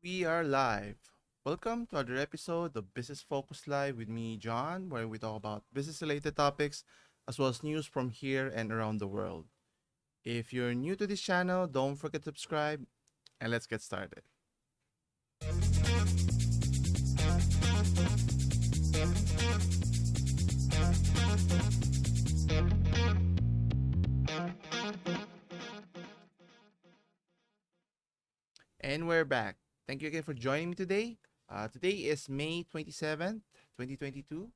We are live. Welcome to another episode of Business Focus Live with me, John, where we talk about business related topics as well as news from here and around the world. If you're new to this channel, don't forget to subscribe and let's get started. And we're back. Thank you again for joining me today. Today is May 27th, 2022.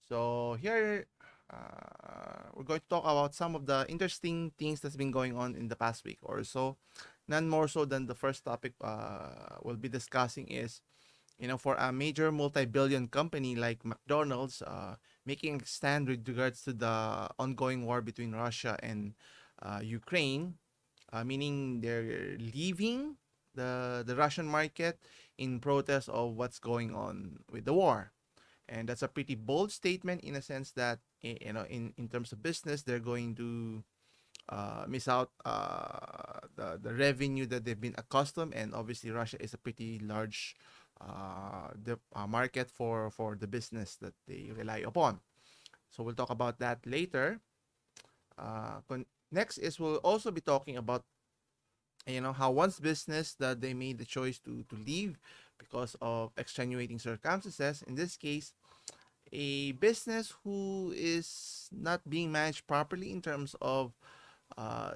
So here we're going to talk about some of the interesting things that's been going on in the past week or so. None more so than the first topic we'll be discussing is, for a major multi-billion company like McDonald's making a stand with regards to the ongoing war between Russia and Ukraine, meaning they're leaving the Russian market in protest of what's going on with the war. And that's a pretty bold statement in a sense that in terms of business they're going to miss out the revenue that they've been accustomed, and obviously Russia is a pretty large market for the business that they rely upon. So we'll talk about that later. Next is we'll also be talking about how once business that they made the choice to leave because of extenuating circumstances. In this case, a business who is not being managed properly in terms of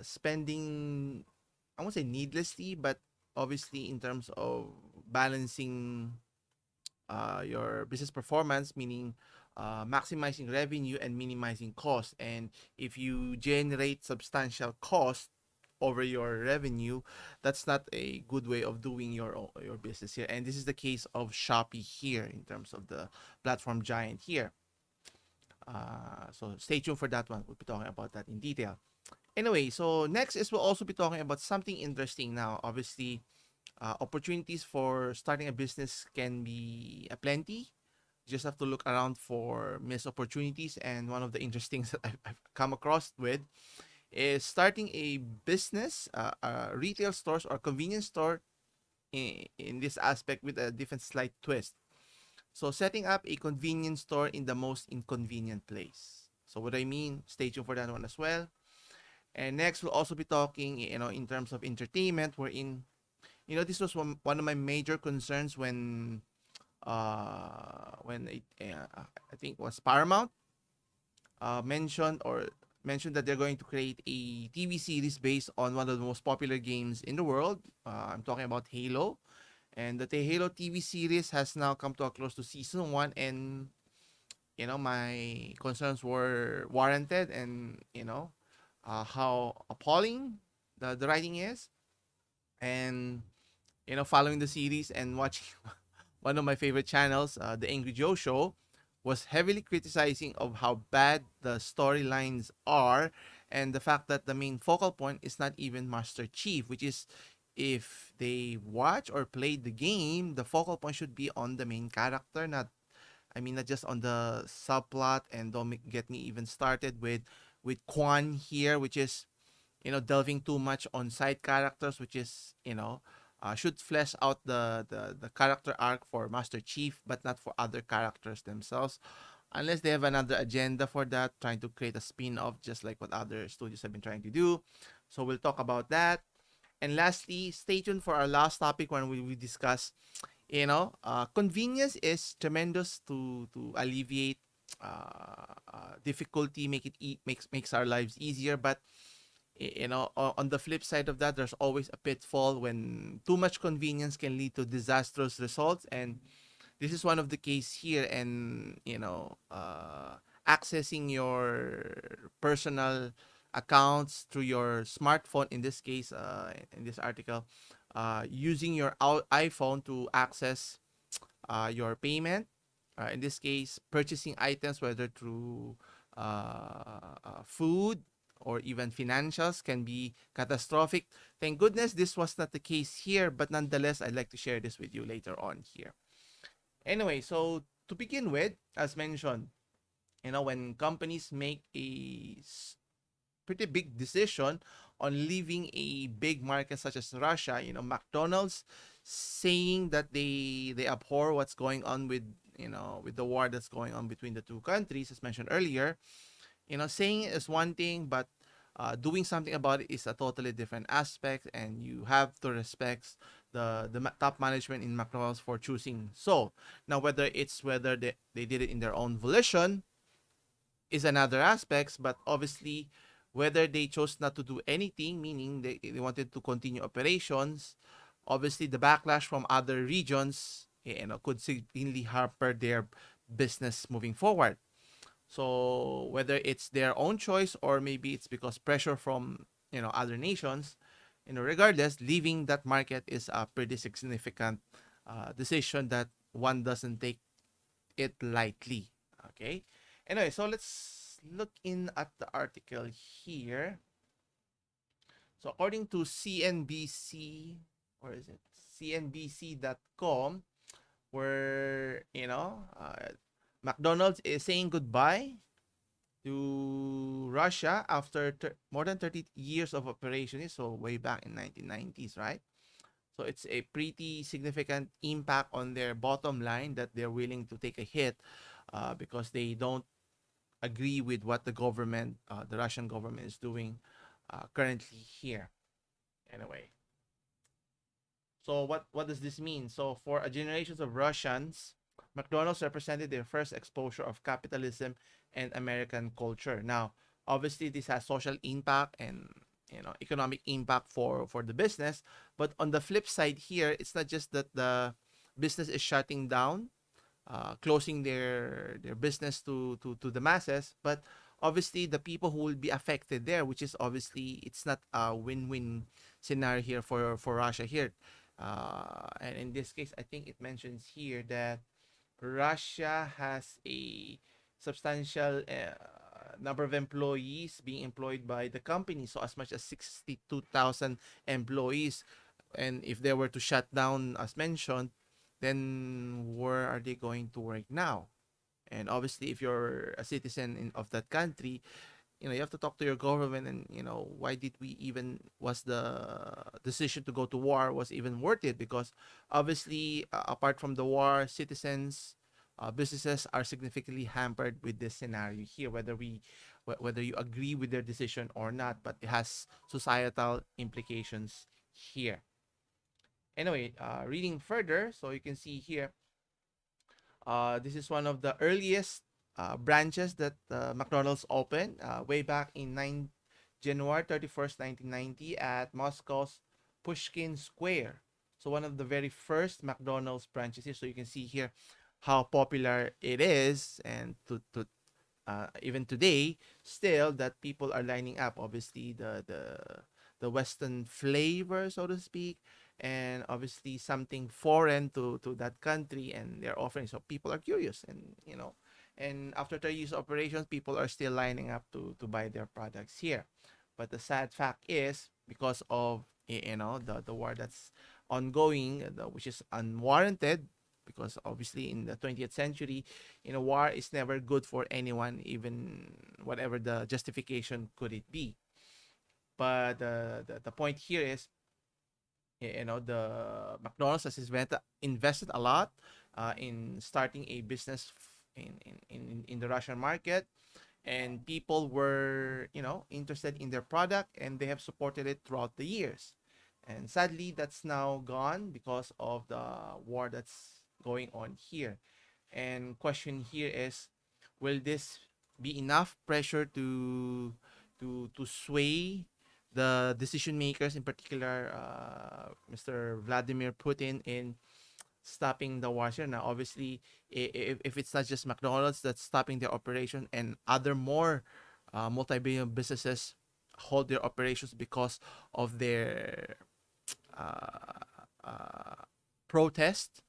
spending, I won't say needlessly, but obviously in terms of balancing your business performance, meaning maximizing revenue and minimizing cost. And if you generate substantial cost over your revenue, that's not a good way of doing your business here. And this is the case of Shopee here in terms of the platform giant here. So stay tuned for that one. We'll be talking about that in detail. Anyway, so next is we'll also be talking about something interesting now. Obviously, opportunities for starting a business can be aplenty. You just have to look around for missed opportunities. And one of the interesting things that I've come across with is starting a business, retail stores or convenience store in this aspect with a different slight twist. So setting up a convenience store in the most inconvenient place. So what I mean, stay tuned for that one as well. And next, we'll also be talking, in terms of entertainment, wherein, this was one of my major concerns when I think it was Paramount mentioned that they're going to create a TV series based on one of the most popular games in the world. I'm talking about Halo, and the Halo TV series has now come to a close to season one, and my concerns were warranted, and how appalling the writing is, and following the series and watching one of my favorite channels, the Angry Joe Show, was heavily criticizing of how bad the storylines are, and the fact that the main focal point is not even Master Chief, which is, if they watch or play the game, the focal point should be on the main character, not just on the subplot. And don't get me even started with Quan here, which is delving too much on side characters, which is should flesh out the character arc for Master Chief, but not for other characters themselves, unless they have another agenda for that, trying to create a spin-off, just like what other studios have been trying to do. So we'll talk about that. And lastly, stay tuned for our last topic when we discuss, convenience is tremendous to alleviate difficulty, make it makes our lives easier, but on the flip side of that, there's always a pitfall when too much convenience can lead to disastrous results. And this is one of the case here. And accessing your personal accounts through your smartphone, in this case, in this article, using your iPhone to access your payment, in this case purchasing items, whether through food or even financials, can be catastrophic. Thank goodness this was not the case here, but nonetheless, I'd like to share this with you later on here. Anyway, so to begin with, as mentioned, when companies make a pretty big decision on leaving a big market such as Russia, McDonald's saying that they abhor what's going on with, with the war that's going on between the two countries, as mentioned earlier. Saying it is one thing, but doing something about it is a totally different aspect, and you have to respect the top management in McDonald's for choosing. So now, whether they did it in their own volition is another aspect, but obviously whether they chose not to do anything, meaning they wanted to continue operations, obviously the backlash from other regions, could significantly hamper their business moving forward. So whether it's their own choice or maybe it's because pressure from, other nations, regardless, leaving that market is a pretty significant decision that one doesn't take it lightly. Okay. Anyway, so let's look in at the article here. So according to CNBC, or is it CNBC.com, where McDonald's is saying goodbye to Russia after more than 30 years of operation. So way back in 1990s, right? So it's a pretty significant impact on their bottom line that they're willing to take a hit because they don't agree with what the government, the Russian government, is doing currently here. Anyway, so what does this mean? So for a generations of Russians, McDonald's represented their first exposure of capitalism and American culture. Now, obviously, this has social impact and economic impact for the business. But on the flip side here, it's not just that the business is shutting down, closing their business to the masses, but obviously the people who will be affected there, which is obviously it's not a win-win scenario here for Russia here. And in this case, I think it mentions here that Russia has a substantial number of employees being employed by the company. So as much as 62,000 employees. And if they were to shut down, as mentioned, then where are they going to work now? And obviously, if you're a citizen of that country, you have to talk to your government, and why did we even, was the decision to go to war was even worth it? Because obviously, apart from the war, citizens, businesses are significantly hampered with this scenario here, whether you agree with their decision or not, but it has societal implications here. Anyway, reading further, so you can see here, this is one of the earliest branches that McDonald's opened way back in January 31st, 1990 at Moscow's Pushkin Square. So one of the very first McDonald's branches here. So you can see here how popular it is, and to even today, still that people are lining up. Obviously, the Western flavor, so to speak, and obviously something foreign to that country, and they're offering. So people are curious, and and after 30 years of operations, people are still lining up to buy their products here. But the sad fact is, because of the war that's ongoing, which is unwarranted, because obviously in the 20th century, war is never good for anyone, even whatever the justification could it be. But the point here is, the McDonald's has invested a lot in starting a business in the Russian market, and people were interested in their product, and they have supported it throughout the years. And sadly, that's now gone because of the war that's going on here. And question here is, will this be enough pressure to sway the decision makers, in particular Mr. Vladimir Putin, in stopping the war here? Now, obviously, if it's not just McDonald's that's stopping their operation, and other more multi-billion businesses hold their operations because of their uh, uh, protest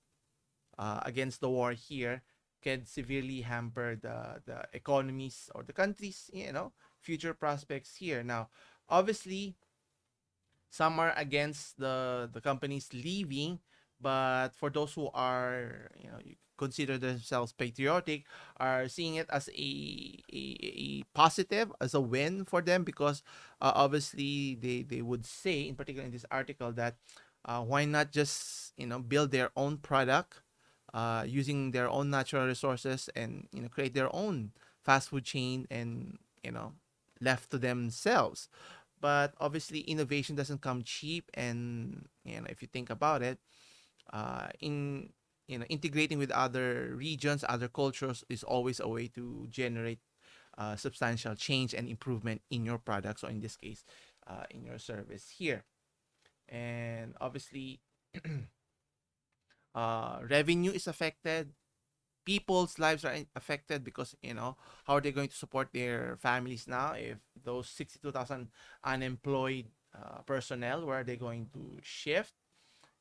against the war here, can severely hamper the economies or the country's future prospects here. Now, obviously, some are against the companies leaving, but for those who are you consider themselves patriotic, are seeing it as a positive, as a win for them, because obviously they would say, in particular in this article, that Why not just build their own product using their own natural resources and create their own fast food chain and left to themselves. But obviously innovation doesn't come cheap, and if you think about it, in integrating with other regions, other cultures is always a way to generate substantial change and improvement in your products, or in this case, in your service here. And obviously, revenue is affected. People's lives are affected because how are they going to support their families now if those 62,000 unemployed personnel, where are they going to shift?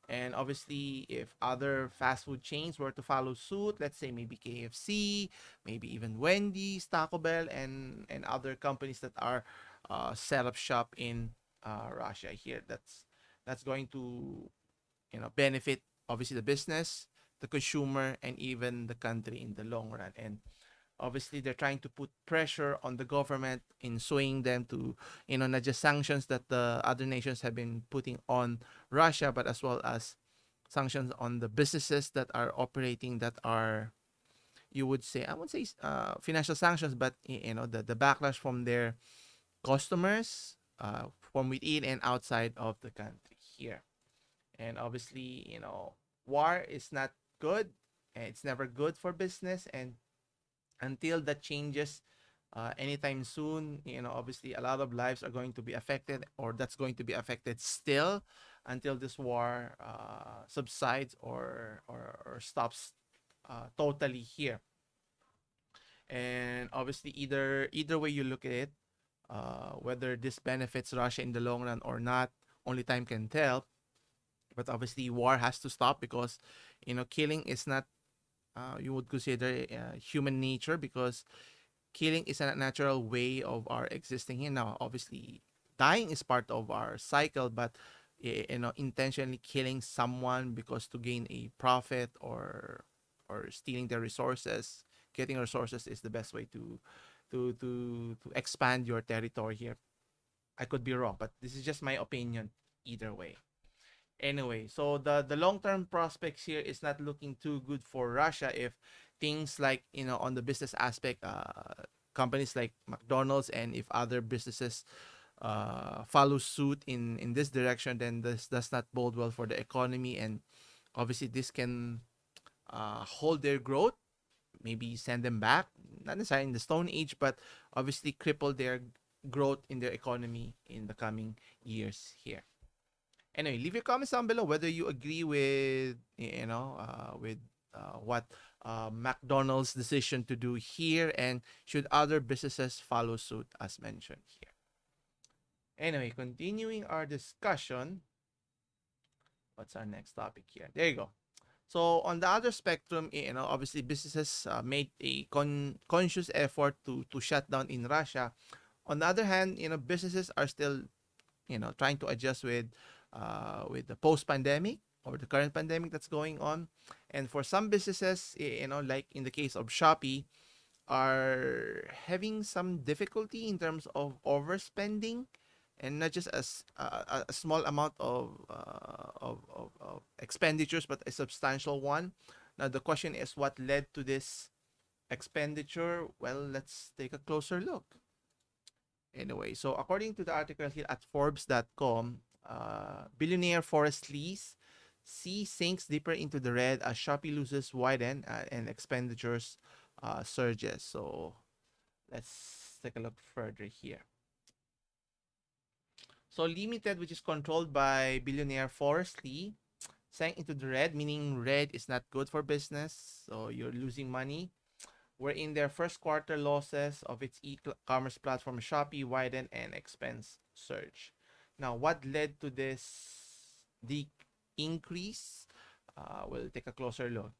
And obviously, if other fast food chains were to follow suit, let's say maybe KFC, maybe even Wendy's, Taco Bell, and other companies that are set up shop in Russia here, that's going to benefit obviously the business, the consumer, and even the country in the long run. And obviously they're trying to put pressure on the government in swaying them to not just sanctions that the other nations have been putting on Russia, but as well as sanctions on the businesses that are operating, that are, you would say, I would say, financial sanctions, but the backlash from their customers, from within and outside of the country here. And obviously, war is not good, and it's never good for business. And until that changes anytime soon, obviously a lot of lives are going to be affected, or that's going to be affected still, until this war subsides, or stops totally here. And obviously, either way you look at it, whether this benefits Russia in the long run or not, only time can tell. But obviously, war has to stop, because killing is not, you would consider, human nature, because killing is a natural way of our existing here. Now, obviously, dying is part of our cycle, but intentionally killing someone because to gain a profit, or stealing their resources, getting resources, is the best way to expand your territory here. I could be wrong, but this is just my opinion either way. Anyway, so the long-term prospects here is not looking too good for Russia if things like, on the business aspect, companies like McDonald's, and if other businesses follow suit in this direction, then this does not bode well for the economy. And obviously this can hold their growth, maybe send them back, not necessarily in the Stone Age, but obviously cripple their growth in their economy in the coming years here. Anyway, leave your comments down below whether you agree with what McDonald's decision to do here, and should other businesses follow suit as mentioned here. Anyway, continuing our discussion, what's our next topic here? There you go. So on the other spectrum, obviously businesses made a conscious effort to shut down in Russia. On the other hand, businesses are still trying to adjust with the post-pandemic, or the current pandemic that's going on. And for some businesses, like in the case of Shopee, are having some difficulty in terms of overspending, and not just as a small amount of expenditures, but a substantial one. Now the question is, what led to this expenditure? Well, let's take a closer look. Anyway, so according to the article here at Forbes.com, billionaire Forrest Lee's sea sinks deeper into the red as Shopee loses widen and expenditures surges. So let's take a look further here. So Limited, which is controlled by billionaire Forrest Lee, sank into the red, meaning red is not good for business. So you're losing money. Wherein their first quarter losses of its e-commerce platform Shopee widen and expense surge. Now, what led to this increase? We'll take a closer look.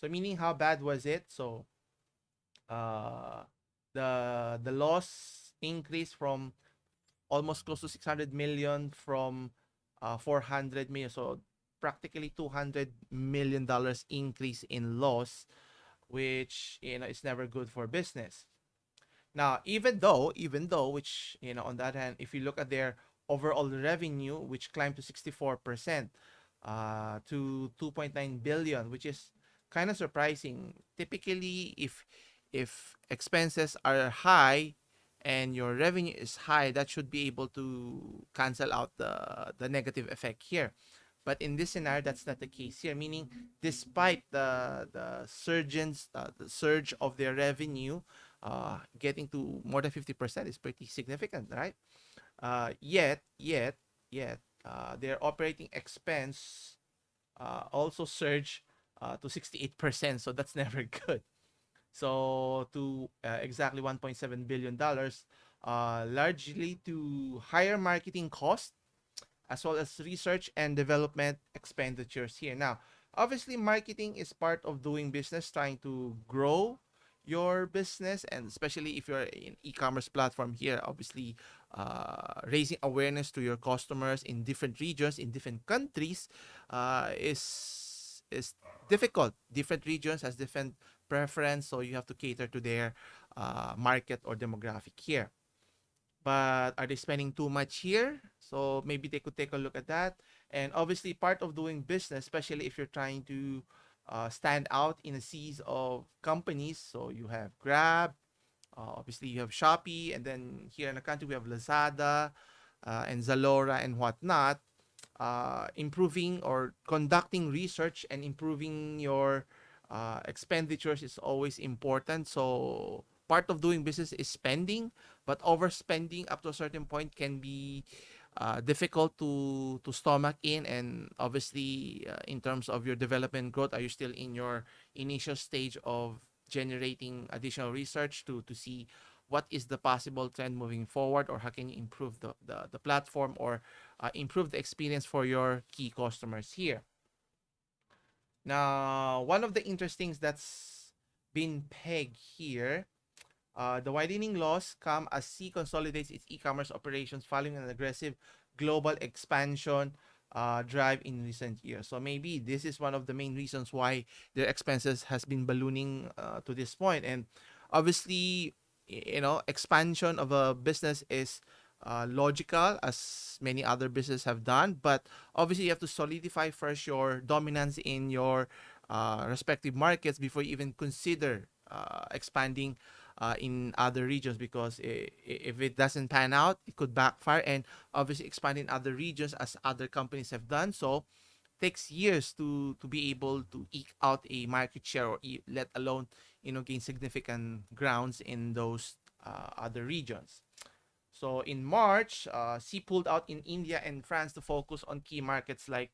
So, meaning, how bad was it? So, the loss increased from almost close to 600 million from 400 million. So, practically $200 million increase in loss, which is never good for business. Now, even though, which on the other hand, if you look at their overall revenue, which climbed to 64% to 2.9 billion, which is kind of surprising. Typically, if expenses are high and your revenue is high, that should be able to cancel out the negative effect here. But in this scenario, that's not the case here. Meaning, despite the surge of their revenue, getting to more than 50% is pretty significant, right? Yet, their operating expense also surged to 68%. So that's never good. So to exactly $1.7 billion, largely to higher marketing costs as well as research and development expenditures here. Now, obviously, marketing is part of doing business, trying to grow your business, and especially if you're in e-commerce platform here, obviously, raising awareness to your customers in different regions, in different countries, is difficult. Different regions has different preference, so you have to cater to their market or demographic here. But are they spending too much here? So maybe they could take a look at that. And obviously, part of doing business, especially if you're trying to stand out in a seas of companies. So you have Grab, obviously you have Shopee, and then here in the country we have Lazada and Zalora and whatnot. Improving or conducting research and improving your expenditures is always important. So part of doing business is spending, but overspending up to a certain point can be difficult to stomach in. And obviously, in terms of your development growth, are you still in your initial stage of generating additional research to see what is the possible trend moving forward, or how can you improve the platform, or improve the experience for your key customers here. Now, one of the interesting that's been pegged here, the widening loss come as C consolidates its e-commerce operations following an aggressive global expansion drive in recent years. So maybe this is one of the main reasons why their expenses has been ballooning to this point. And obviously, expansion of a business is logical, as many other businesses have done. But obviously, you have to solidify first your dominance in your respective markets before you even consider expanding in other regions, because if it doesn't pan out, it could backfire. And obviously, expand in other regions, as other companies have done so, takes years to be able to eke out a market share, or let alone gain significant grounds in those other regions. So in March, C pulled out in India and France to focus on key markets like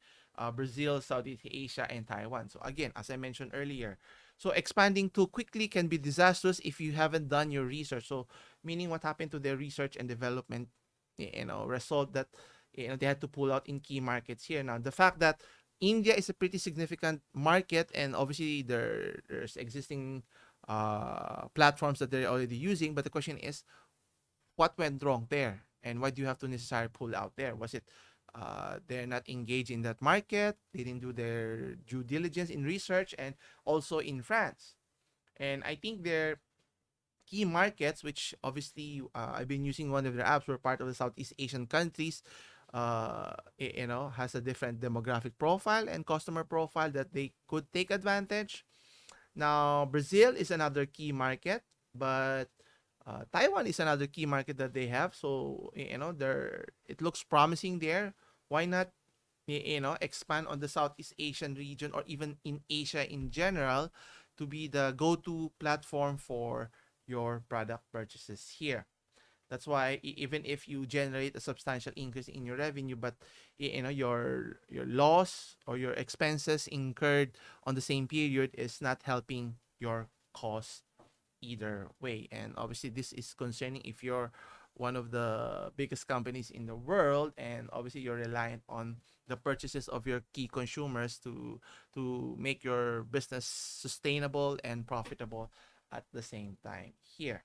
Brazil, Southeast Asia, and Taiwan. So again, as I mentioned earlier, so expanding too quickly can be disastrous if you haven't done your research. So meaning, what happened to their research and development, result that they had to pull out in key markets here. Now, the fact that India is a pretty significant market, and obviously there's existing platforms that they're already using, but the question is, what went wrong there, and why do you have to necessarily pull out there? Was it they're not engaged in that market, they didn't do their due diligence in research, and also in France? And I think their key markets, which obviously I've been using one of their apps, were part of the Southeast Asian countries, has a different demographic profile and customer profile that they could take advantage. Now, Brazil is another key market, but Taiwan is another key market that they have. So, there, it looks promising there. Why not, expand on the Southeast Asian region, or even in Asia in general, to be the go-to platform for your product purchases here. That's why even if you generate a substantial increase in your revenue, but your loss or your expenses incurred on the same period is not helping your cause either way. And obviously, this is concerning if you're one of the biggest companies in the world, and obviously you're reliant on the purchases of your key consumers to make your business sustainable and profitable at the same time here.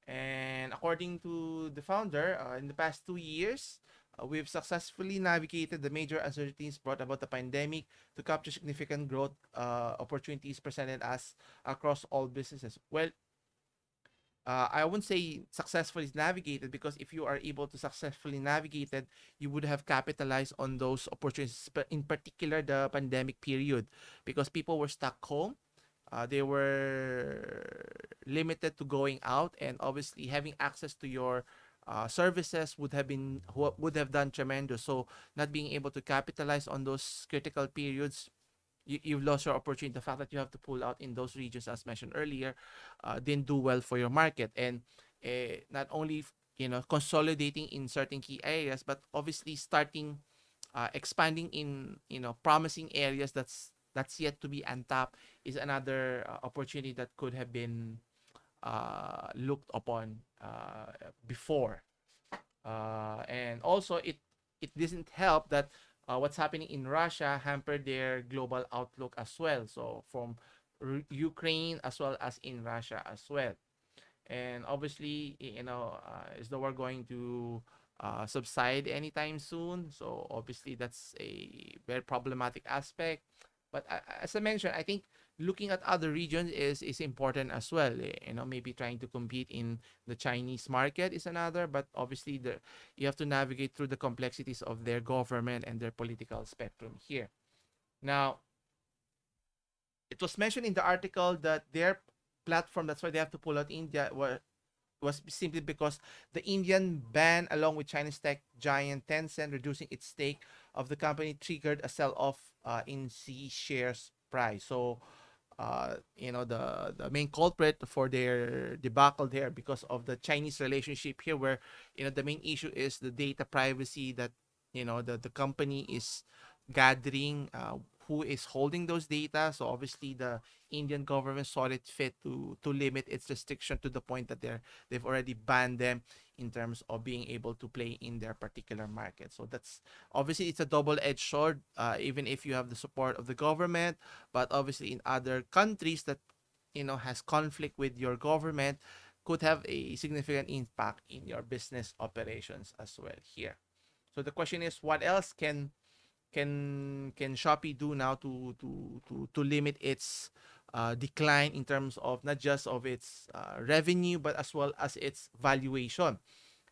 And according to the founder, in the past 2 years, we've successfully navigated the major uncertainties brought about the pandemic to capture significant growth opportunities presented us across all businesses. Well, I wouldn't say successfully navigated, because if you are able to successfully navigate it, you would have capitalized on those opportunities, in particular the pandemic period, because people were stuck home. They were limited to going out, and obviously having access to your services would have done tremendous. So not being able to capitalize on those critical periods, you've lost your opportunity. The fact that you have to pull out in those regions, as mentioned earlier, didn't do well for your market. And not only consolidating in certain key areas, but obviously starting expanding in promising areas that's yet to be untapped is another opportunity that could have been looked upon before. And also, it doesn't help that what's happening in Russia hampered their global outlook as well. So from Ukraine as well as in Russia as well. And obviously, is the war going to subside anytime soon? So obviously, that's a very problematic aspect. But as I mentioned, I think looking at other regions is important as well. Maybe trying to compete in the Chinese market is another. But obviously, you have to navigate through the complexities of their government and their political spectrum here. Now, it was mentioned in the article that their platform, that's why they have to pull out India, was simply because the Indian ban, along with Chinese tech giant Tencent reducing its stake of the company, triggered a sell-off in C shares price. So, the main culprit for their debacle there, because of the Chinese relationship here, where the main issue is the data privacy that the company is gathering, who is holding those data. So obviously the Indian government saw it fit to limit its restriction to the point that they've already banned them in terms of being able to play in their particular market. So that's obviously, it's a double-edged sword, even if you have the support of the government, but obviously in other countries that has conflict with your government, could have a significant impact in your business operations as well here. So the question is, what else can Shopee do now to limit its decline in terms of not just of its revenue, but as well as its valuation?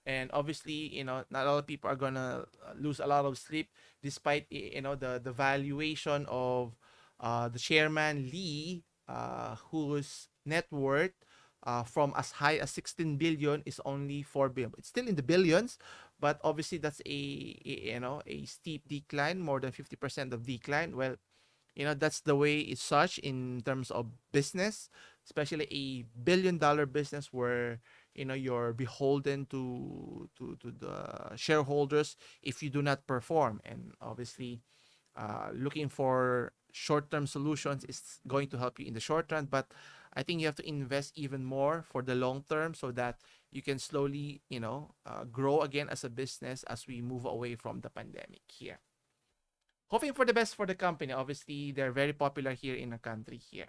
And obviously, not a lot of people are gonna lose a lot of sleep, despite the valuation of the chairman Lee, whose net worth from as high as 16 billion is only 4 billion. It's still in the billions, but obviously that's a steep decline, more than 50% of decline. Well, that's the way it's such in terms of business, especially a billion-dollar business where you're beholden to the shareholders if you do not perform. And obviously, looking for short-term solutions is going to help you in the short run, but I think you have to invest even more for the long term, so that you can slowly grow again as a business as we move away from the pandemic here. Hoping for the best for the company. Obviously, they're very popular here in the country here.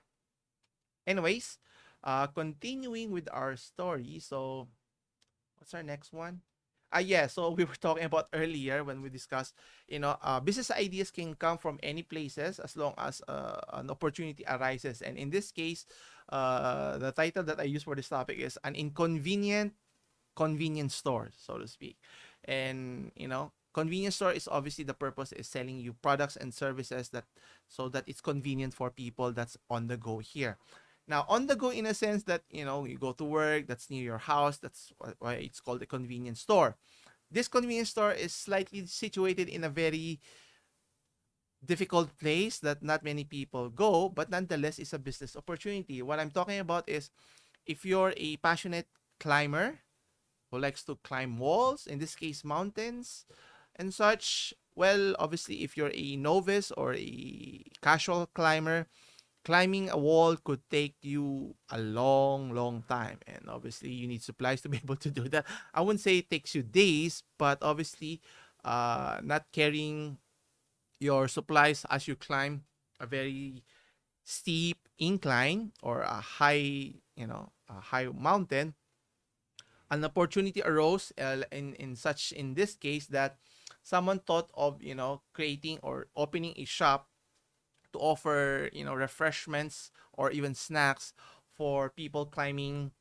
Anyways, continuing with our story. So, what's our next one? Yeah, so we were talking about earlier when we discussed, business ideas can come from any places as long as an opportunity arises. And in this case, the title that I use for this topic is an inconvenient convenience store, so to speak. And convenience store is obviously, the purpose is selling you products and services that so that it's convenient for people that's on the go here. Now, on the go in a sense that you go to work, that's near your house. That's why it's called a convenience store. This convenience store is slightly situated in a very difficult place that not many people go, but nonetheless is a business opportunity. What I'm talking about is, if you're a passionate climber who likes to climb walls, in this case mountains and such, well, obviously if you're a novice or a casual climber, climbing a wall could take you a long, long time. And obviously, you need supplies to be able to do that. I wouldn't say it takes you days, but obviously, not carrying your supplies as you climb a very steep incline or a high mountain, an opportunity arose in this case, that someone thought of creating or opening a shop to offer refreshments or even snacks for people climbing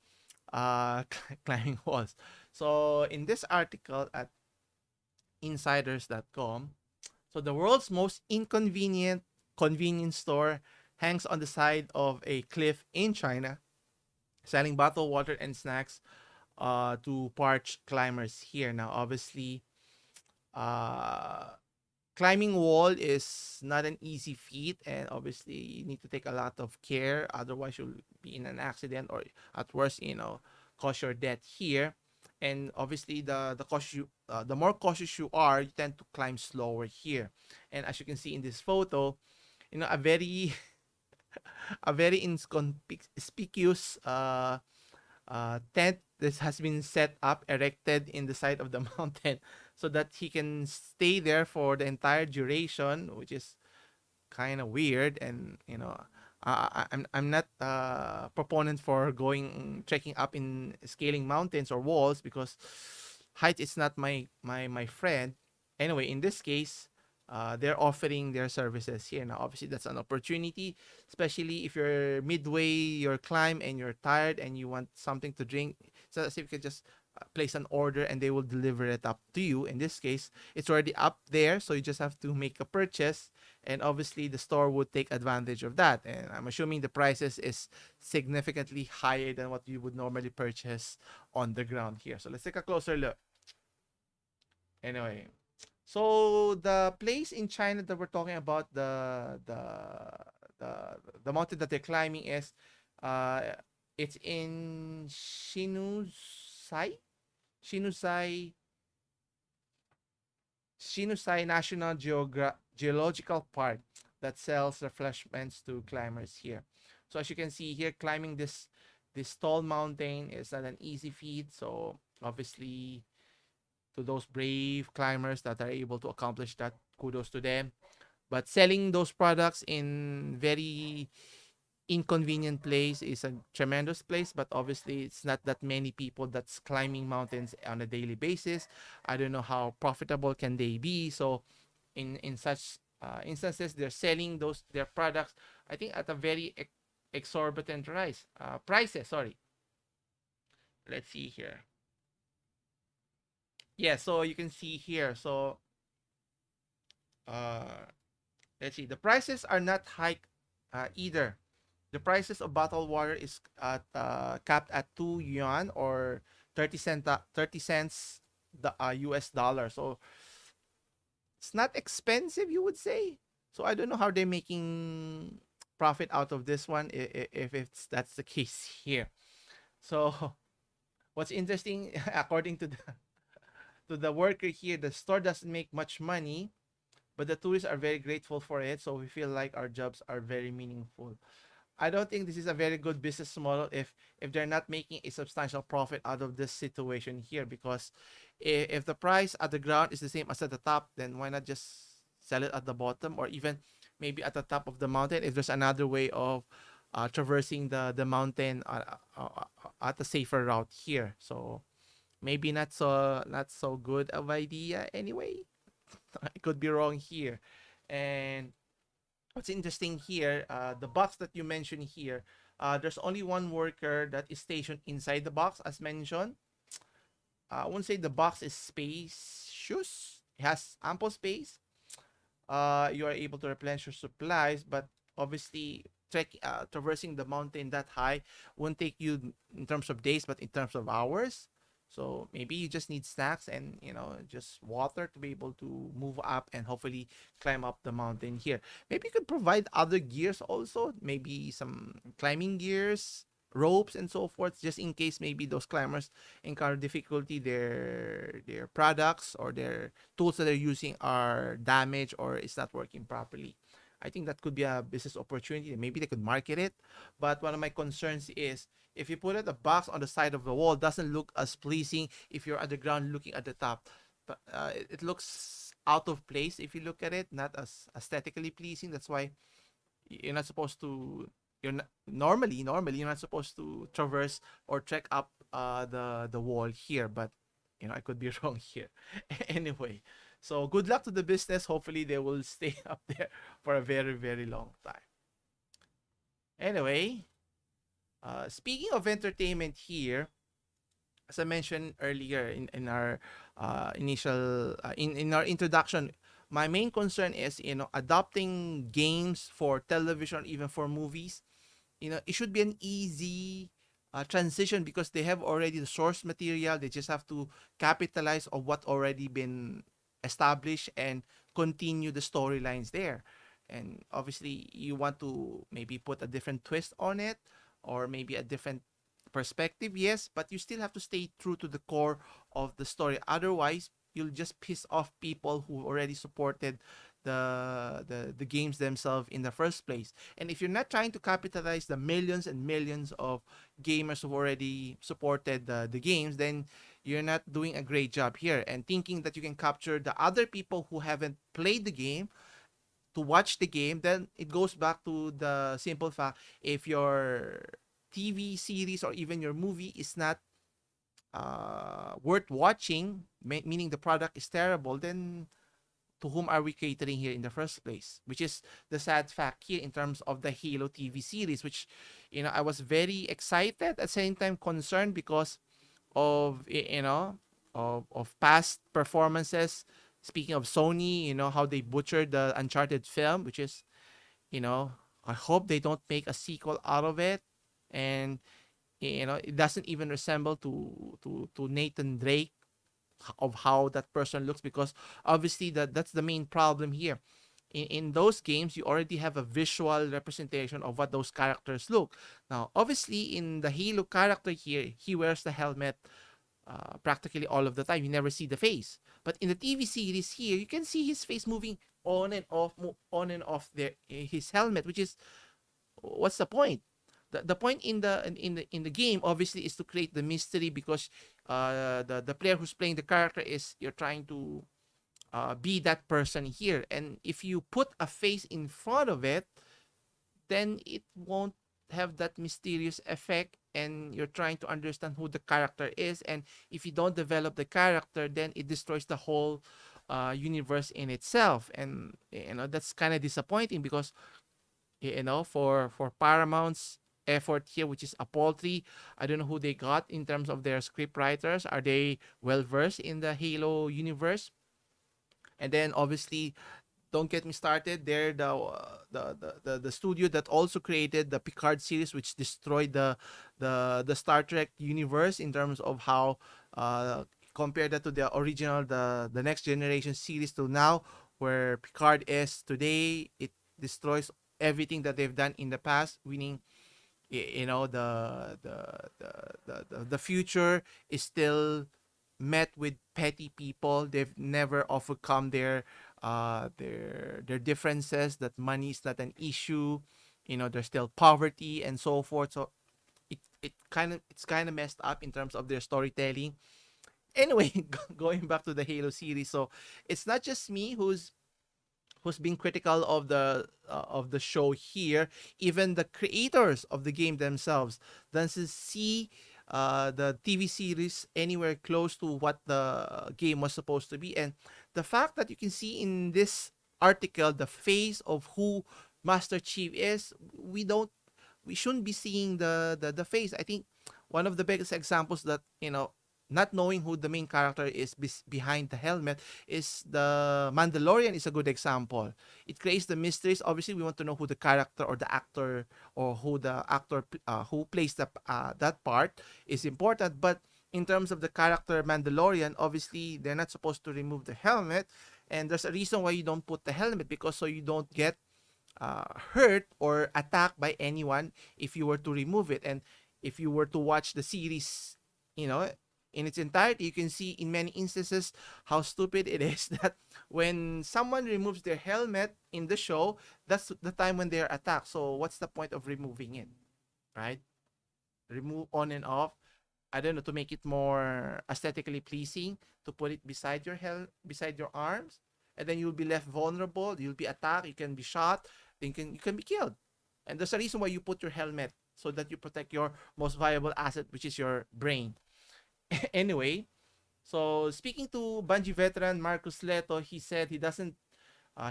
climbing walls. So in this article at insiders.com, so the world's most inconvenient convenience store hangs on the side of a cliff in China, selling bottled water and snacks to parched climbers here. Now, obviously, uh, climbing wall is not an easy feat, and obviously you need to take a lot of care, otherwise you'll be in an accident, or at worst, cause your death here. And obviously the more cautious you are, you tend to climb slower here. And as you can see in this photo, a very a very inconspicuous tent. This has been set up, erected in the side of the mountain, so that he can stay there for the entire duration, which is kind of weird. And I'm not a proponent for going trekking up in scaling mountains or walls, because height is not my friend. Anyway, in this case, they're offering their services here. Now, obviously, that's an opportunity, especially if you're midway your climb and you're tired and you want something to drink. So as if you can just place an order and they will deliver it up to you. In this case, it's already up there, so you just have to make a purchase, and obviously the store would take advantage of that. And I'm assuming the prices is significantly higher than what you would normally purchase on the ground here. So let's take a closer look. Anyway, so the place in China that we're talking about, the the mountain that they're climbing is, uh it's in Shinusai Shinusai National Geological Park, that sells refreshments to climbers here. So as you can see here, climbing this tall mountain is not an easy feat. So obviously, to those brave climbers that are able to accomplish that, kudos to them. But selling those products in very inconvenient place is a tremendous place, but obviously it's not that many people that's climbing mountains on a daily basis. I don't know how profitable can they be. So in such instances, they're selling those their products, I think, at a very exorbitant prices. Sorry, let's see here. Yeah, so you can see here. So uh let's see, the prices are not high either. The prices of bottled water is at capped at 2 yuan, or 30 cents the US dollar. So it's not expensive, you would say. So I don't know how they're making profit out of this one, if it's that's the case here. So what's interesting, according to the worker here, the store doesn't make much money, but the tourists are very grateful for it. So we feel like our jobs are very meaningful. I don't think this is a very good business model if they're not making a substantial profit out of this situation here, because if the price at the ground is the same as at the top, then why not just sell it at the bottom, or even maybe at the top of the mountain, if there's another way of traversing the mountain at a safer route here. So maybe not so good of idea anyway. I could be wrong here. And what's interesting here, the box that you mentioned here, there's only one worker that is stationed inside the box, as mentioned. I won't say the box is spacious. It has ample space. You are able to replenish your supplies, but obviously, traversing the mountain that high won't take you in terms of days, but in terms of hours. So maybe you just need snacks and just water to be able to move up and hopefully climb up the mountain here. Maybe you could provide other gears also, maybe some climbing gears, ropes, and so forth, just in case maybe those climbers encounter difficulty, their products or their tools that they're using are damaged or it's not working properly. I think that could be a business opportunity. Maybe they could market it. But one of my concerns is, if you put it a box on the side of the wall, it doesn't look as pleasing if you're at the ground looking at the top. But it looks out of place if you look at it, not as aesthetically pleasing. That's why you're not supposed to. You're not, normally you're not supposed to traverse or trek up the wall here. But I could be wrong here. Anyway, so good luck to the business. Hopefully they will stay up there for a very, very long time. Anyway, speaking of entertainment here, as I mentioned earlier in our initial in our introduction, my main concern is, adopting games for television, even for movies. It should be an easy transition because they have already the source material. They just have to capitalize on what already been established and continue the storylines there. And obviously, you want to maybe put a different twist on it, or maybe a different perspective, yes, but you still have to stay true to the core of the story. Otherwise, you'll just piss off people who already supported the games themselves in the first place. And if you're not trying to capitalize the millions and millions of gamers who already supported the games, then you're not doing a great job here. And thinking that you can capture the other people who haven't played the game to watch the game, then it goes back to the simple fact: if your TV series or even your movie is not worth watching, meaning the product is terrible, then to whom are we catering here in the first place? Which is the sad fact here in terms of the Halo TV series, which, I was very excited, at the same time concerned, because of, of past performances. Speaking of Sony, how they butchered the Uncharted film, which is, I hope they don't make a sequel out of it. And, it doesn't even resemble to Nathan Drake, of how that person looks, because obviously that's the main problem here. In those games, you already have a visual representation of what those characters look. Now, obviously, in the Halo character here, he wears the helmet practically all of the time. You never see the face. But in the TV series here, you can see his face moving on and off, his helmet, which is, what's the point? The point in the game obviously is to create the mystery, because the player who's playing the character is, you're trying to be that person here. And if you put a face in front of it, then it won't have that mysterious effect, and you're trying to understand who the character is. And if you don't develop the character, then it destroys the whole universe in itself. And that's kind of disappointing, because for Paramount's effort here, which is a paltry, I don't know who they got in terms of their script writers. Are they well versed in the Halo universe? And then obviously, don't get me started. They're the studio that also created the Picard series, which destroyed the Star Trek universe in terms of how, compare that to the original, the Next Generation series to now, where Picard is today. It destroys everything that they've done in the past, meaning, the future is still met with petty people. They've never overcome their differences, that money is not an issue. There's still poverty and so forth. So it's kind of messed up in terms of their storytelling. Anyway, going back to the Halo series, so it's not just me who's been critical of the show here. Even the creators of the game themselves doesn't see the TV series anywhere close to what the game was supposed to be. And the fact that you can see in this article the face of who Master Chief is, we shouldn't be seeing the face. I think one of the biggest examples that, not knowing who the main character is behind the helmet, is the Mandalorian is a good example. It creates the mysteries. Obviously, we want to know who the character or the actor, or who the actor who plays that part is important. But in terms of the character Mandalorian, obviously they're not supposed to remove the helmet, and there's a reason why you don't put the helmet, because so you don't get hurt or attacked by anyone if you were to remove it. And if you were to watch the series, in its entirety, you can see in many instances how stupid it is that when someone removes their helmet in the show, that's the time when they're attacked. So what's the point of removing it, right? Remove on and off. I don't know, to make it more aesthetically pleasing, to put it beside beside your arms, and then you'll be left vulnerable. You'll be attacked. You can be shot. Then you can be killed. And there's a reason why you put your helmet, so that you protect your most valuable asset, which is your brain. Anyway, so speaking to Bungie veteran Marcus Leto, he said he doesn't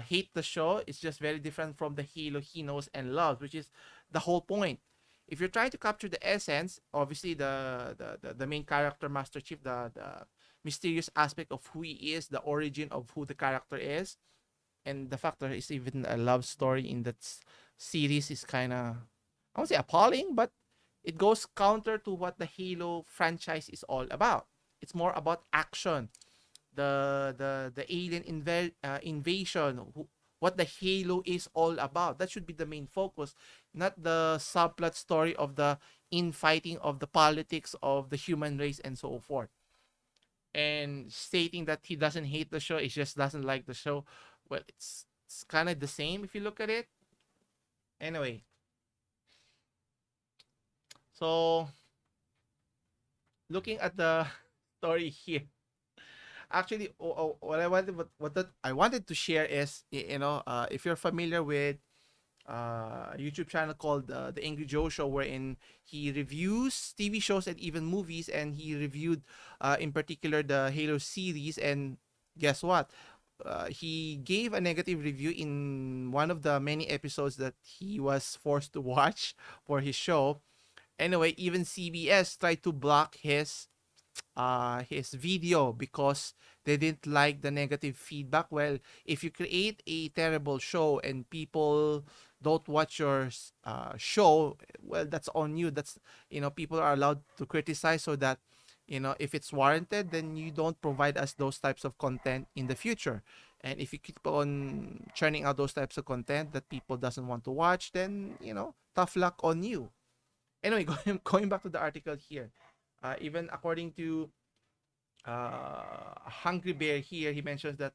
hate the show. It's just very different from the Halo he knows and loves, which is the whole point. if you're trying to capture the essence, obviously the main character, Master Chief, the mysterious aspect of who he is, the origin of who the character is, and the fact that it's even a love story in that series is kind of, I won't say appalling, but it goes counter to what the Halo franchise is all about. It's more about action, the alien invasion, what the Halo is all about. That should be the main focus, not the subplot story of the infighting of the politics of the human race and so forth. And stating that he doesn't hate the show, he just doesn't like the show. Well, it's kind of the same if you look at it. Anyway, so looking at the story here, actually, what I wanted, what that I wanted to share is, if you're familiar with a YouTube channel called the Angry Joe Show, wherein he reviews TV shows and even movies, and he reviewed, in particular, the Halo series. And guess what? He gave a negative review in one of the many episodes that he was forced to watch for his show. Anyway, even CBS tried to block his video because they didn't like the negative feedback. Well, if you create a terrible show and people don't watch your show, well, that's on you. That's, people are allowed to criticize, so that, if it's warranted, then you don't provide us those types of content in the future. And if you keep on churning out those types of content that people doesn't want to watch, then, tough luck on you. Anyway, going back to the article here, even according to Hungry Bear here, he mentions that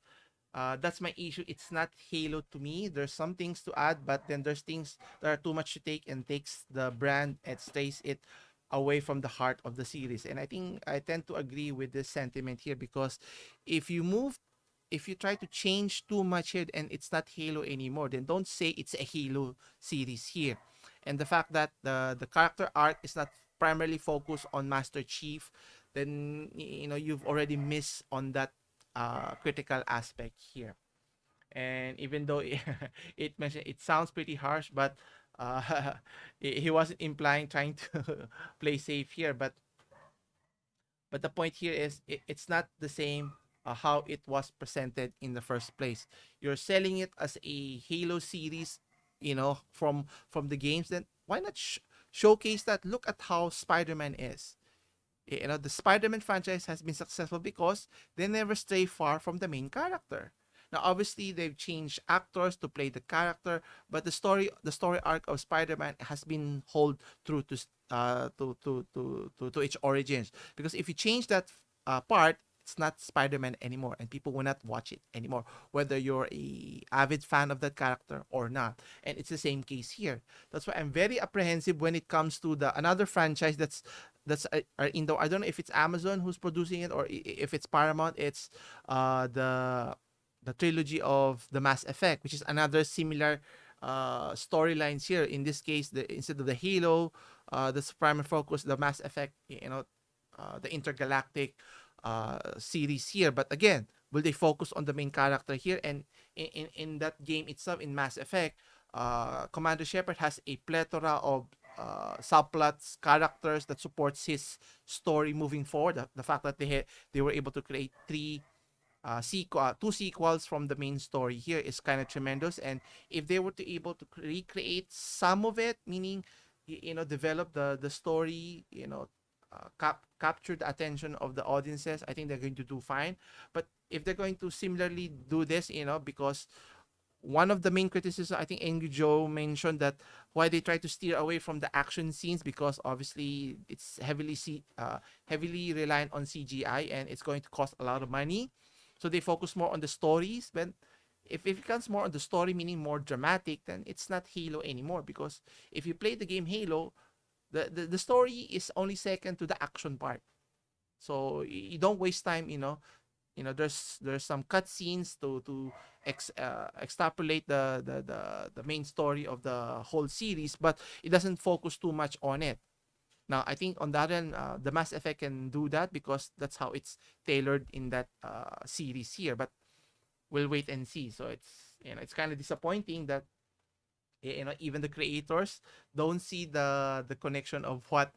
that's my issue. It's not Halo to me. There's some things to add, but then there's things that are too much to take and takes the brand and stays it away from the heart of the series. And I think I tend to agree with this sentiment here, because if you move, if you try to change too much here and it's not Halo anymore, then don't say it's a Halo series here. And the fact that the character arc is not primarily focused on Master Chief, then you've already missed on that critical aspect here. And even though it mentioned, it sounds pretty harsh, but he wasn't implying trying to play safe here. But the point here is, it's not the same how it was presented in the first place. You're selling it as a Halo series, from the games. Then why not showcase that? Look at how Spider-Man is. The Spider-Man franchise has been successful because they never stray far from the main character. Now, obviously, they've changed actors to play the character, but the story arc of Spider-Man has been hold true to its origins. Because if you change that part, it's not Spider-Man anymore, and people will not watch it anymore, whether you're a avid fan of that character or not. And it's the same case here. That's why I'm very apprehensive when it comes to the another franchise in the, I don't know if it's Amazon who's producing it, or if it's Paramount. It's the trilogy of the Mass Effect, which is another similar storylines here. In this case, instead of the Halo, the primary focus, the Mass Effect, the intergalactic series here. But again, will they focus on the main character here? And in that game itself, in Mass Effect, Commander Shepard has a plethora of subplots, characters that supports his story moving forward. The fact that they were able to create two sequels from the main story here is kind of tremendous. And if they were to able to recreate some of it, meaning develop the story, capture the attention of the audiences, I think they're going to do fine. But if they're going to similarly do this, because one of the main criticisms, I think Angry Joe mentioned, that why they try to steer away from the action scenes, because obviously it's heavily reliant on CGI and it's going to cost a lot of money. So they focus more on the stories. But if it becomes more on the story, meaning more dramatic, then it's not Halo anymore. Because if you play the game Halo, the story is only second to the action part. So you don't waste time. There's some cutscenes to extrapolate the main story of the whole series, but it doesn't focus too much on it. Now, I think on that end, the Mass Effect can do that because that's how it's tailored in that series here. But we'll wait and see. So it's kind of disappointing that Even the creators don't see the connection of what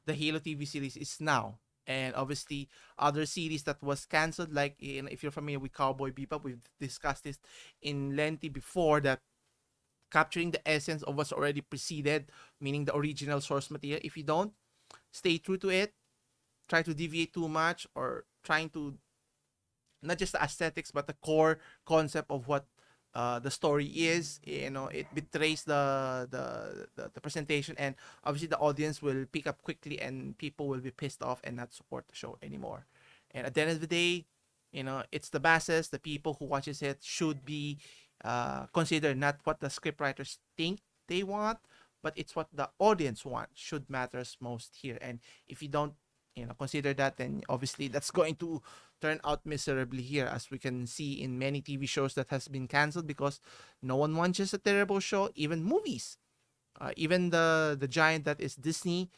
the Halo TV series is now. And obviously, other series that was canceled, like if you're familiar with Cowboy Bebop, we've discussed this in lengthy before, that capturing the essence of what's already preceded, meaning the original source material. If you don't stay true to it, try to deviate too much, or trying to not just the aesthetics but the core concept of what the story is, it betrays the presentation, and obviously the audience will pick up quickly and people will be pissed off and not support the show anymore. And at the end of the day, it's the masses, the people who watches it should be considered, not what the scriptwriters think they want, but it's what the audience wants should matters most here. And if you don't consider that, then obviously that's going to turn out miserably here, as we can see in many TV shows that has been canceled because no one watches a terrible show. Even movies, even the giant that is Disney,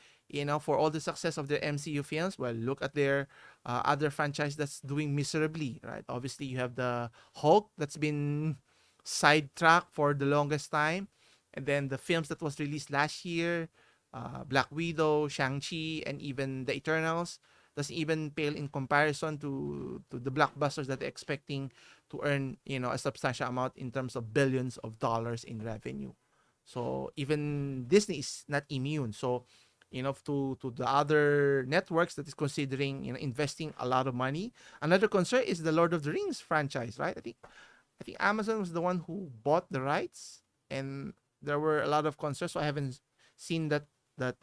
for all the success of their MCU films, well, look at their other franchise that's doing miserably, right? Obviously you have the Hulk that's been sidetracked for the longest time, and then the films that was released last year, Black Widow, Shang-Chi, and even the Eternals doesn't even pale in comparison to the blockbusters that they're expecting to earn, a substantial amount in terms of billions of dollars in revenue. So even Disney is not immune. So, to the other networks that is considering, investing a lot of money. Another concern is the Lord of the Rings franchise, right? I think Amazon was the one who bought the rights, and there were a lot of concerns. So I haven't seen that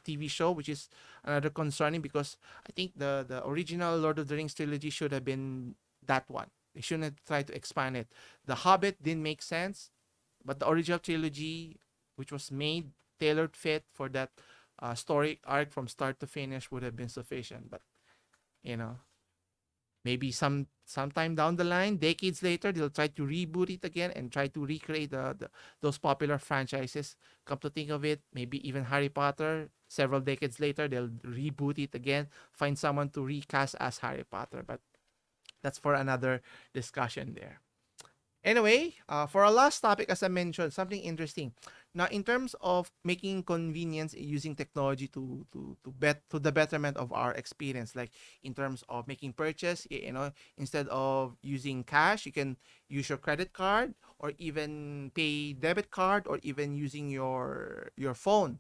TV show, which is another concerning, because I think the original Lord of the Rings trilogy should have been that one. They shouldn't have tried to expand it. The Hobbit didn't make sense, but the original trilogy, which was made tailored fit for that story arc from start to finish, would have been sufficient. But you know, maybe sometime down the line, decades later, they'll try to reboot it again and try to recreate those popular franchises. Come to think of it, maybe even Harry Potter, several decades later, they'll reboot it again, find someone to recast as Harry Potter. But that's for another discussion there. Anyway, for our last topic, as I mentioned, something interesting. Now, in terms of making convenience using technology to the betterment of our experience, like in terms of making purchase, instead of using cash, you can use your credit card, or even pay debit card, or even using your phone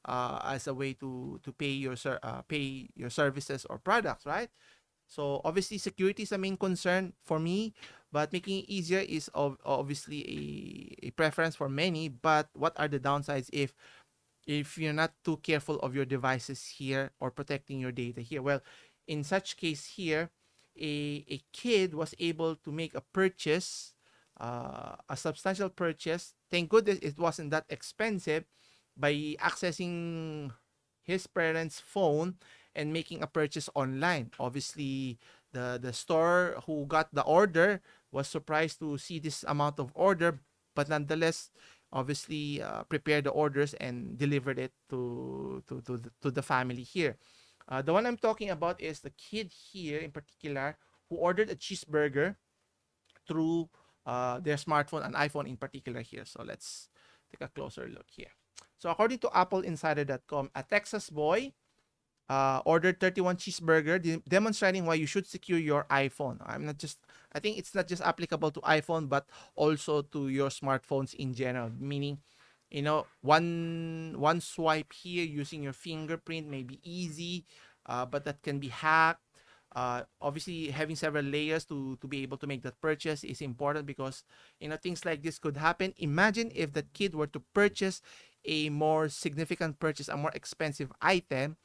as a way to pay your services or products, right? So obviously security is a main concern for me, but making it easier is obviously a preference for many. But what are the downsides if you're not too careful of your devices here or protecting your data here? Well, in such case here, a kid was able to make a purchase, a substantial purchase. Thank goodness it wasn't that expensive, by accessing his parents' phone and making a purchase online. Obviously, the store who got the order was surprised to see this amount of order, but nonetheless, obviously, prepared the orders and delivered it to the family here. The one I'm talking about is the kid here in particular who ordered a cheeseburger through their smartphone, an iPhone in particular here. So let's take a closer look here. So according to AppleInsider.com, a Texas boy ordered 31 cheeseburger, demonstrating why you should secure your iPhone. I think it's not just applicable to iPhone, but also to your smartphones in general. Meaning, one swipe here using your fingerprint may be easy, but that can be hacked. Obviously, having several layers to be able to make that purchase is important, because things like this could happen. Imagine if that kid were to purchase a more significant purchase, a more expensive item.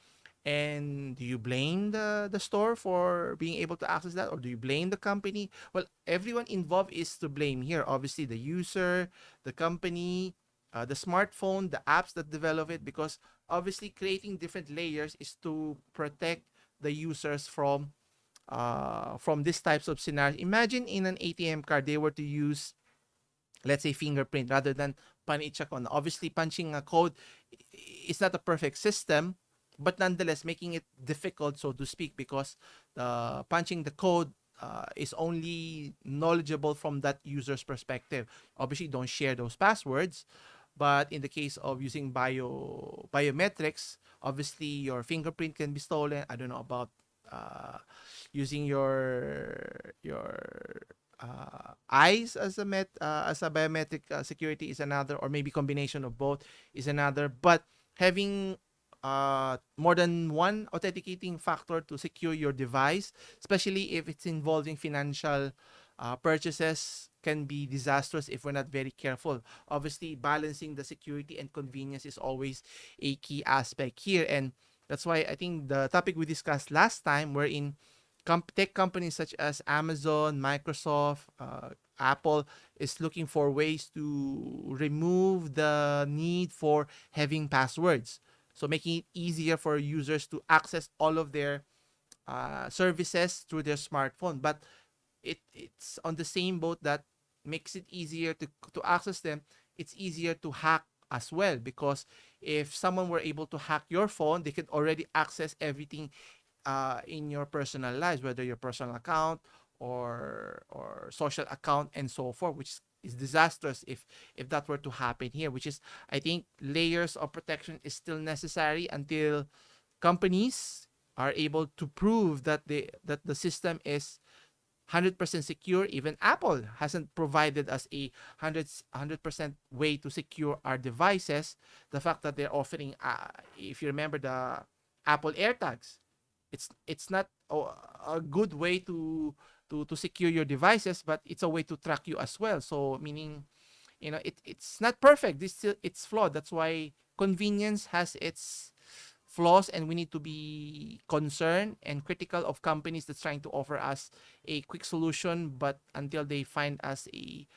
And do you blame the store for being able to access that, or do you blame the company? Well, everyone involved is to blame here. Obviously, the user, the company, the smartphone, the apps that develop it, because obviously creating different layers is to protect the users from these types of scenarios. Imagine in an ATM card, they were to use, let's say, fingerprint rather than punch a code. Obviously, punching a code is not a perfect system, but nonetheless making it difficult, so to speak, because punching the code is only knowledgeable from that user's perspective. Obviously, don't share those passwords. But in the case of using biometrics, obviously your fingerprint can be stolen. I don't know about uh, using your eyes as a biometric security is another, or maybe combination of both is another. But having more than one authenticating factor to secure your device, especially if it's involving financial purchases, can be disastrous if we're not very careful. Obviously, balancing the security and convenience is always a key aspect here. And that's why I think the topic we discussed last time, wherein tech companies such as Amazon, Microsoft, Apple is looking for ways to remove the need for having passwords. So making it easier for users to access all of their services through their smartphone. But it's on the same boat that makes it easier to access them. It's easier to hack as well, because if someone were able to hack your phone, they could already access everything in your personal lives, whether your personal account or social account and so forth, which is disastrous if that were to happen here. Which is, I think, layers of protection is still necessary until companies are able to prove that the system is 100% secure. Even Apple hasn't provided us a 100% way to secure our devices. The fact that they're offering, if you remember the Apple AirTags, it's not a good way to secure your devices, but it's a way to track you as well. So meaning, it's not perfect. It's flawed. That's why convenience has its flaws, and we need to be concerned and critical of companies that's trying to offer us a quick solution, but until they find us a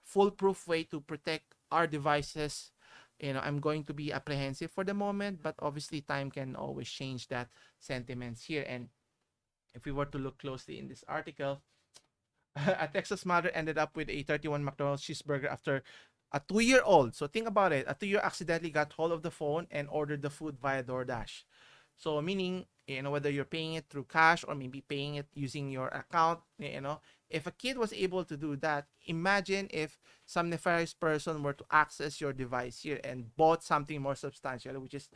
foolproof way to protect our devices, I'm going to be apprehensive for the moment. But obviously time can always change that sentiments here. And if we were to look closely in this article, a Texas mother ended up with a 31 McDonald's cheeseburger after a 2-year-old. So think about it. A 2-year accidentally got hold of the phone and ordered the food via DoorDash. So meaning, whether you're paying it through cash or maybe paying it using your account, if a kid was able to do that, imagine if some nefarious person were to access your device here and bought something more substantial, which is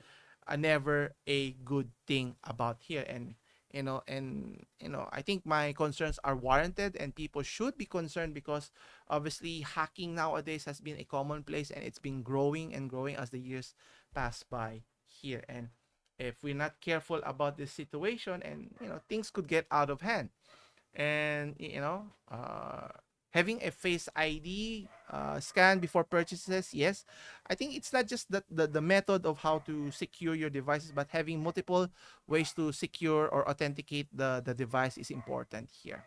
never a good thing about here. And I think my concerns are warranted, and people should be concerned, because obviously hacking nowadays has been a commonplace, and it's been growing and growing as the years pass by here. And if we're not careful about this situation, and things could get out of hand. And having a face ID scan before purchases, yes, I think it's not just the method of how to secure your devices, but having multiple ways to secure or authenticate the device is important here.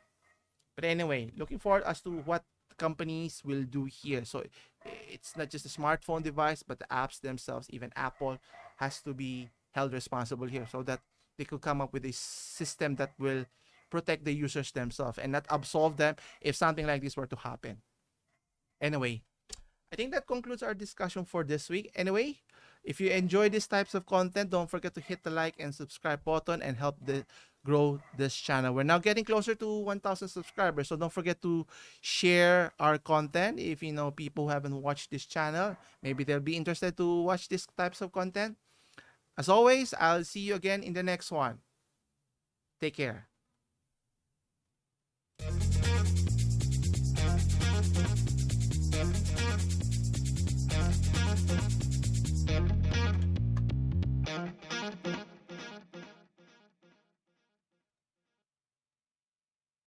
But anyway, looking forward as to what companies will do here. So it's not just a smartphone device, but the apps themselves. Even Apple has to be held responsible here, so that they could come up with a system that will protect the users themselves and not absolve them if something like this were to happen. Anyway, I think that concludes our discussion for this week. Anyway, if you enjoy these types of content, don't forget to hit the like and subscribe button and help grow this channel. We're now getting closer to 1,000 subscribers, so don't forget to share our content. If people who haven't watched this channel, maybe they'll be interested to watch these types of content. As always, I'll see you again in the next one. Take care.